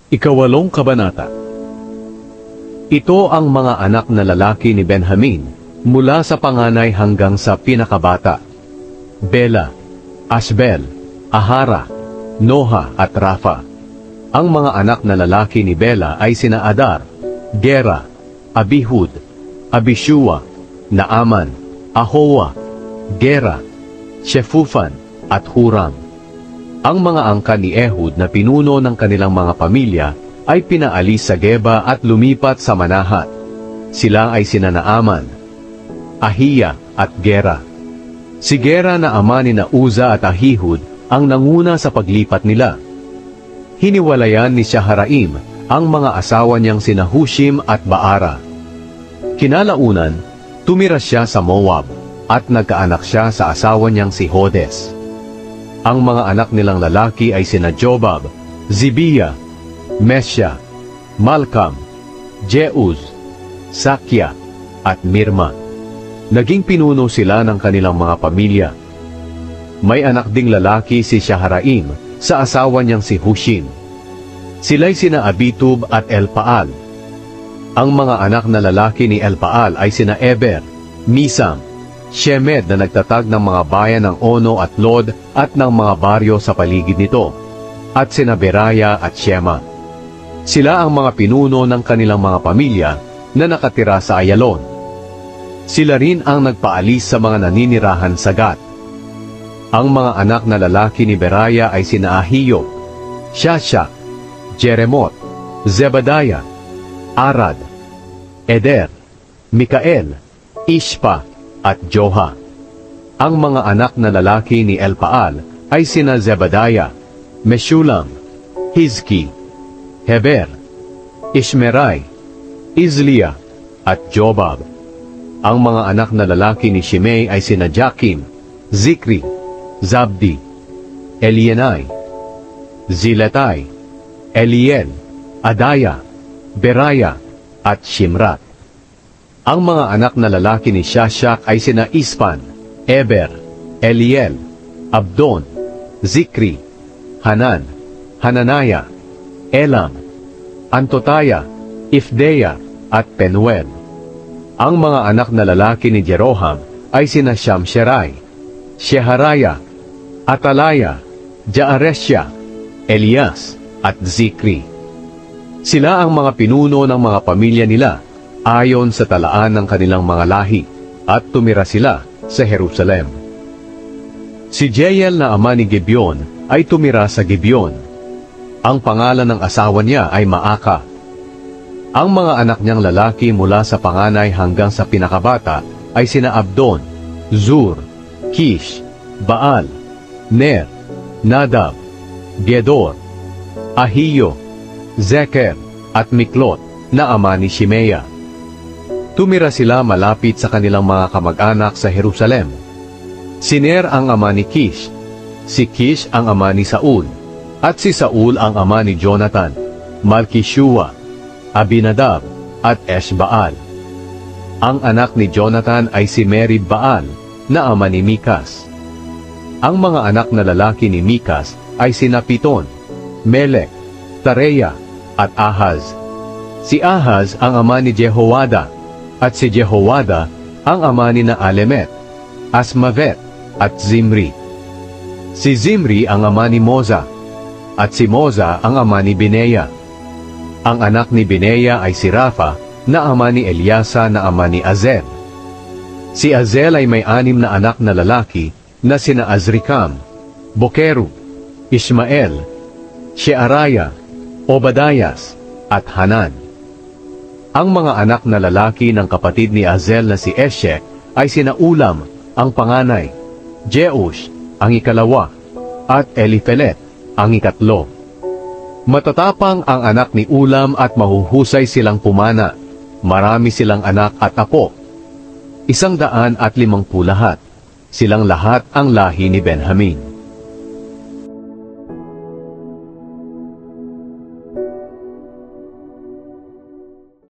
Ikawalong kabanata. Ito ang mga anak na lalaki ni Benjamin mula sa panganay hanggang sa pinakabata: Bela, Ashbel, Ahara, Noha at Rafa. Ang mga anak na lalaki ni Bela ay sina Adar, Gera, Abihud, Abishua, Naaman, Ahowa, Gera, Shefufan at Huram. Ang mga angkan ni Ehud na pinuno ng kanilang mga pamilya ay pinaalis sa Geba at lumipat sa Manahat. Sila ay sina Naaman, Ahiya at Gera. Si Gera na ama ni Uza at Ahihud ang nanguna sa paglipat nila. Hiniwalayan ni Shaharaim ang mga asawa niyang sina Hushim at Baara. Kinalaunan, tumira siya sa Moab at nagkaanak siya sa asawa niyang si Hodes. Ang mga anak nilang lalaki ay sina Jobab, Zibiya, Mesya, Malkam, Jeuz, Sakya, at Mirma. Naging pinuno sila ng kanilang mga pamilya. May anak ding lalaki si Shaharaim sa asawa niyang si Hushim. Sila'y sina Abitub at Elpaal. Ang mga anak na lalaki ni Elpaal ay sina Eber, Misam, Shemed na nagtatag ng mga bayan ng Ono at Lod at ng mga baryo sa paligid nito, at sina Beraya at Shema. Sila ang mga pinuno ng kanilang mga pamilya na nakatira sa Ayalon. Sila rin ang nagpaalis sa mga naninirahan sa Gat. Ang mga anak na lalaki ni Beraya ay sina Ahiyo, Shashak, Jeremot, Zebadiah, Arad, Eder, Mikael, Ishpa, at Joha. Ang mga anak na lalaki ni Elpaal ay sina Zebadiah, Meshulam, Hizki, Heber, Ishmerai, Izliya, at Jobab. Ang mga anak na lalaki ni Shimei ay sina Jakim, Zikri, Zabdi, Elienai, Ziletai, Eliel, Adaya, Beraya, at Shimrat. Ang mga anak na lalaki ni Shashak ay sina Ispan, Eber, Eliel, Abdon, Zikri, Hanan, Hananaya, Elam, Antotaya, Ifdeya, at Penuel. Ang mga anak na lalaki ni Jeroham ay sina Shamsherai, Sheharaya, Atalaya, Jaaresya, Elias, at Zikri. Sila ang mga pinuno ng mga pamilya nila ayon sa talaan ng kanilang mga lahi, at tumira sila sa Jerusalem. Si Jeiel na ama ni Gibeon ay tumira sa Gibeon. Ang pangalan ng asawa niya ay Maaka. Ang mga anak niyang lalaki mula sa panganay hanggang sa pinakabata ay sina Abdon, Zur, Kish, Baal, Ner, Nadab, Gedor, Ahiyo, Zeker, at Miklot na ama ni Shimea. Tumira sila malapit sa kanilang mga kamag-anak sa Jerusalem. Si Ner ang ama ni Kish, si Kish ang ama ni Saul, at si Saul ang ama ni Jonathan, Malkishua, Abinadab, at Eshbaal. Ang anak ni Jonathan ay si Merib-Baal na ama ni Mikas. Ang mga anak na lalaki ni Mikas ay sina Piton, Melek, Tareya, at Ahaz. Si Ahaz ang ama ni Jehoada, at si Jehoada ang ama ni Alemet, Asmavet, at Zimri. Si Zimri ang ama ni Moza, at si Moza ang ama ni Bineya. Ang anak ni Bineya ay si Rafa na ama ni Eliasa na ama ni Azel. Si Azel ay may 6 na anak na lalaki na sina Azrikam, Bokeru, Ishmael, Shearaya, Obadayas, at Hanan. Ang mga anak na lalaki ng kapatid ni Azel na si Eshek ay sina Ulam, ang panganay, Jeush, ang ikalawa, at Elifelet, ang ikatlo. Matatapang ang anak ni Ulam at mahuhusay silang pumana. Marami silang anak at apo. 150 lahat. Silang lahat ang lahi ni Benjamin.